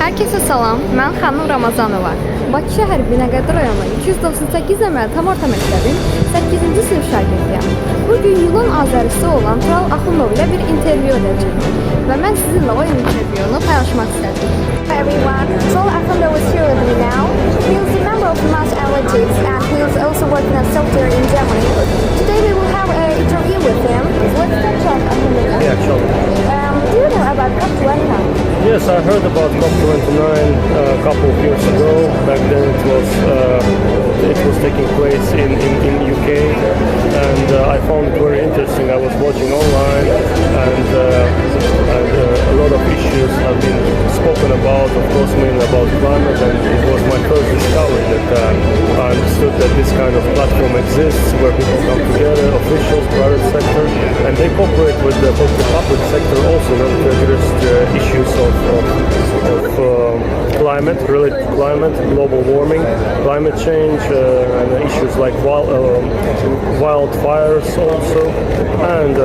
Herkese salam, mən xanım Ramazanova. Bakı şəhər Binəqədi rayonu 298 əməl tam orta məktəbin 8-ci sinif şagirdiyəm. Bugün yılın azərisi olan Tural Axundov ilə bir intervyu edəcəyim və mən sizinlə o intervyunu paylaşmaq istədim. Hi everyone, Tural Axundov is here with me now. He is a member of Mass Analytics and he is also working as software in Germany. Today we will have an interview with him. Let's start Axundov. Yeah, sure. Do you know about COP29? Yes, I heard about COP29 a couple of years ago. Back then it was taking place in UK, and I found it very interesting. I was watching online, and a lot of issues have been spoken about, of course, mainly about climate, and it was my first discovery that I understood that this kind of platform exists where people come together, officials, private sector, and they cooperate with the public sector also in order to address the issues of climate, related to climate, global warming, climate change, and issues like wildfires also, and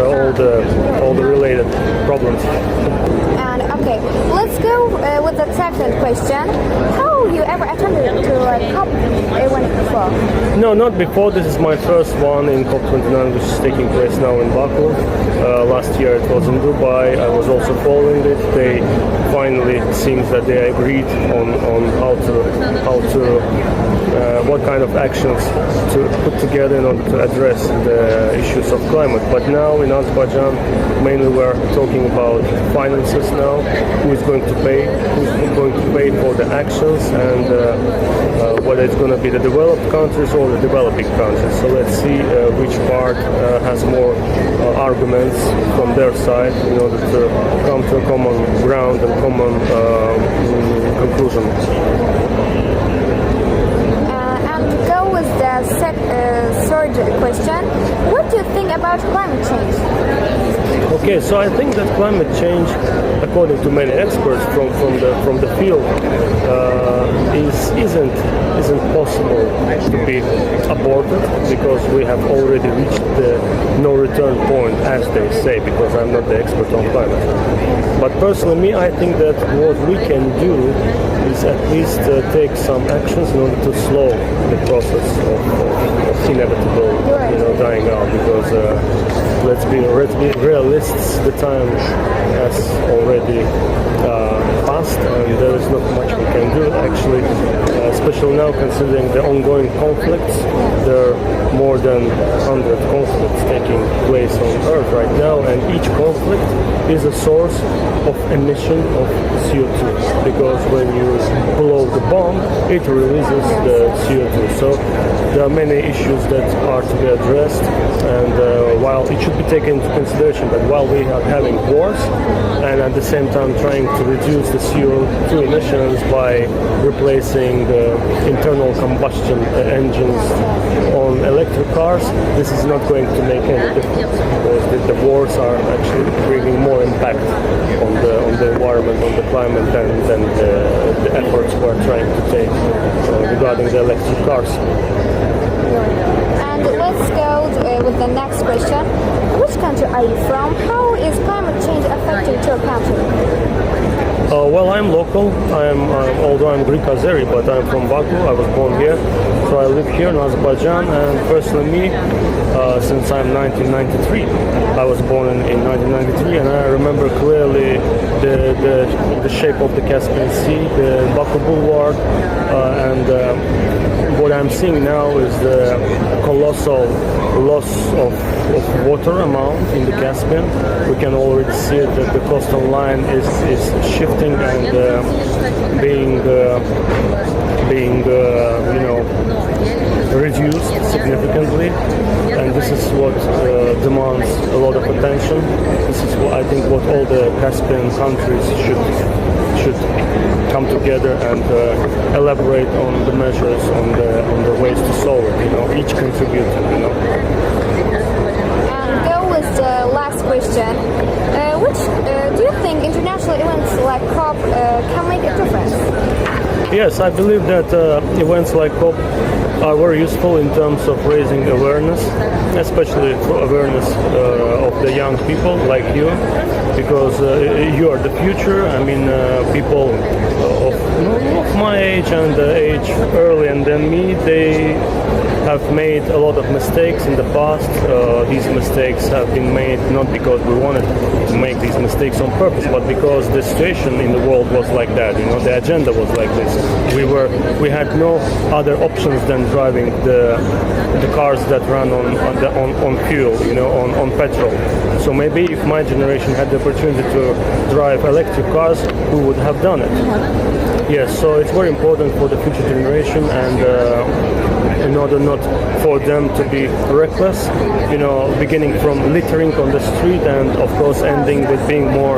all the related problems. And okay, let's go with the second question. How you ever attended to a COP event before? No, not before. This is my first one in COP29, which is taking place now in Baku. Last year it was in Dubai. I was also following it. They finally, it seems that they agreed on what kind of actions to put together in order to address the issues of climate. But now in Azerbaijan, mainly we're talking about finances now. Who's going to pay for the actions, and whether it's going to be the developed countries or the developing countries. So let's see which part has more arguments from their side in order to come to a common ground and common conclusion. And to go with the third question, what do you think about climate change? Okay, so I think that climate change, according to many experts from the field, isn't possible to be aborted, because we have already reached the no return point, as they say, because I'm not the expert on climate. But personally, I think that what we can do is at least take some actions in order to slow the process of inevitable, dying out. Because let's be realists, the time has already passed, and there is not much we can do actually, especially now considering the ongoing conflicts. There are more than 100 conflicts taking place on Earth right now, and each conflict is a source of emission of CO2, because when you blow the bomb, it releases the CO2. So there are many issues that are to be addressed, and while it should be taken into consideration that while we are having wars, and at the same time trying to reduce the CO2 emissions by replacing the internal combustion engines on electric cars, this is not going to make any difference, because the wars are actually bringing more impact on the environment, on the climate, than the efforts we're trying to take regarding the electric cars. And let's go with the next question. Which country are you from? How is climate change affecting your country? Well, I'm local. Although I'm Greek Azeri, but I'm from Baku. I was born here, so I live here in Azerbaijan. And personally, me, since I'm 1993, I was born in 1993, and I remember clearly the shape of the Caspian Sea, the Baku Boulevard, and what I'm seeing now is the colossal loss of water amount in the Caspian. We can already see it, that the coastal line is shifting and being reduced significantly, and this is what demands a lot of attention. This is what I think what all the Caspian countries should come together and elaborate on the measures, on the ways to solve it. Each contributor. And go with the last question. Which do you think international events like COP can make a difference? Yes, I believe that events like COP are very useful in terms of raising awareness, especially awareness of the young people like you, because you are the future. I mean, people of of my age and the age earlier than me, they have made a lot of mistakes in the past. These mistakes have been made not because we wanted to make these mistakes on purpose, but because the situation in the world was like that. You know, the agenda was like this. We had no other options than driving the cars that run on fuel, you know, on petrol. So maybe if my generation had the opportunity to drive electric cars, we would have done it. Yes, so it's very important for the future generation, and in order not for them to be reckless, you know, beginning from littering on the street and of course ending with being more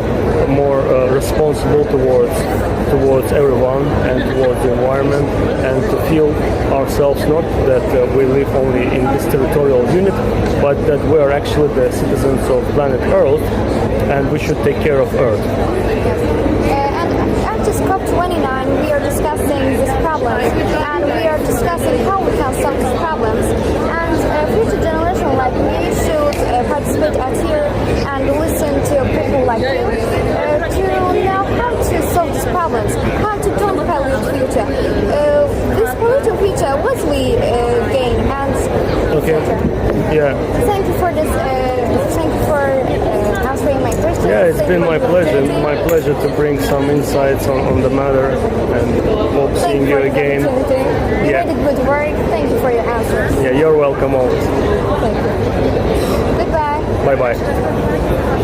responsible towards everyone and towards the environment, and to feel ourselves not that we live only in this territorial unit, but that we are actually the citizens of planet Earth, and we should take care of Earth. At this COP29, we are discussing these problems, and we are discussing how we can solve these problems. And future generation like me should participate at here and listen to people like you to know how to solve these problems, how to turn the polluted future. This polluted future, what we gain, and Okay. Yeah. thank you for this. Thank you for answering my questions. Yeah, it's Thank been you for my the pleasure. opportunity. My pleasure to bring some insights on the matter, and hope Thank seeing you you for the again. opportunity. You Yeah. did good work. Thank you for your answers. Yeah, you're welcome always. Thank you. Goodbye. Bye bye.